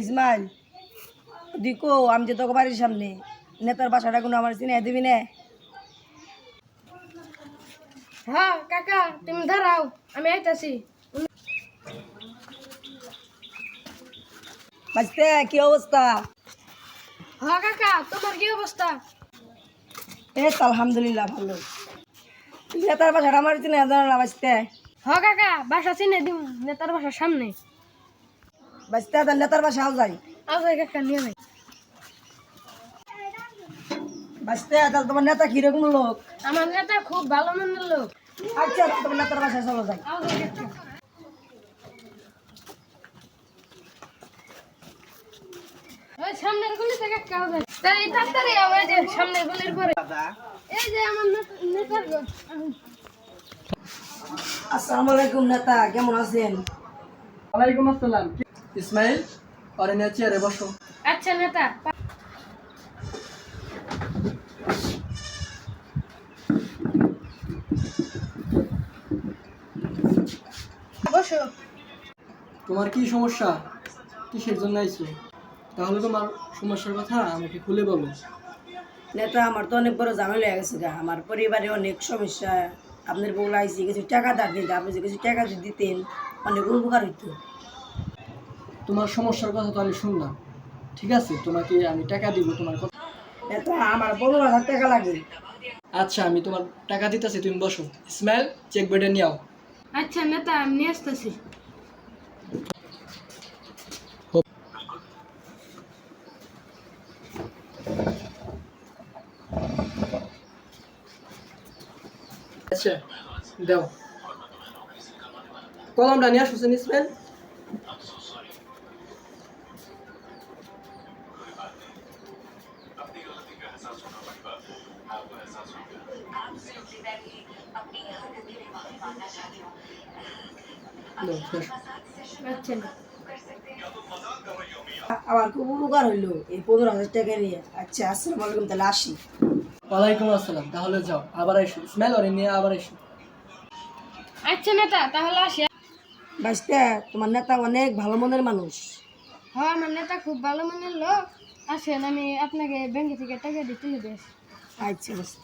ইসমাইল দিকো আমি যে তোকে বাড়ির সামনে নেতার বাসাটা কোনো আমার চিনে দিবি না? হ্যাঁ কাকা, তুমি দাঁড়াও, আমি আইতাছি। বাঁচতে কি অবস্থা? হ্যাঁ কাকা, তোমার কি অবস্থা? এই তো আলহামদুলিল্লাহ ভালো। নেতার বাসাটা আমার চিনে জানো না বাঁচতে? হ্যাঁ কাকা, বাসা চিনে দিম, নেতার বাসার সামনে। বাঁচতে তার নেতার বাসাও যাই। আচ্ছা কাকা, নিয়ে যাই। বাঁচতে তাহলে তোমার নেতা কিরকম লোক? আমার নেতা খুব ভালো মনের লোক। আচ্ছা তোমার নেতার বাসায় চলো যাই। আচ্ছা কাকা। ওই সামনের গলিতে কাকা হবে। তাই তাড়াতাড়ি ওই যে সামনের গলির পরে। এই যে আমার নেতার ঘর। আসসালামু আলাইকুম নেতা, কেমন আছেন? ওয়ালাইকুম আসসালাম। ইসমাইল, আরে নিয়ে চেয়ারে বসো। আচ্ছা নেতা, বসো। তোমার কি সমস্যা? কিসের জন্য আইছো? তাহলে তোমার সমস্যার কথা আমাকে খুলে বলো। নেতা আমার তো অনেক বড় ঝামেলা হয়ে গেছে গা। আমার পরিবারে অনেক সমস্যা। আপনার বউলা আইসি কিছু টাকা ধার দিন, আপনি যে কিছু টাকা যদি দিতেন অনেক উপকার হইতো। তোমার সমস্যার কথা তো আমি শুনলাম, ঠিক আছে, তোমাকে আমি টাকা দিব তোমার কথা। নেতা আমার 15,000 টাকা লাগে। আচ্ছা, আমি তোমার টাকা দিতেছি, তুমি বসো। ইসমাইল, চেক বইটা নিয়ে আও। আচ্ছা নেতা, আমি নিয়ে আসতেছি। আচ্ছা দাও, কলমটা নিয়ে আসছেন ইসমাইল। দাও, বসো। আচ্ছা আমার খুব উপকার হইলো এই 15,000 টাকা নিয়ে। আচ্ছা আসসালামু আলাইকুম, তাহলে আসি। ওয়ালাইকুম আসসালাম। তাহলে যাও, আবার এসো। ইসমাইল, ওরে নিয়ে আবার এসো। আচ্ছা নেতা, তাহলে আসি। বাঁচতে তোমার নেতা অনেক ভালো মনের মানুষ। হ্যাঁ, আমার নেতা খুব ভালো মনের লোক। আসেন, আমি আপনাকে ব্যাংকে থেকে টাকা দিয়ে তুলে দিয়েছি। আচ্ছা বাঁচতে।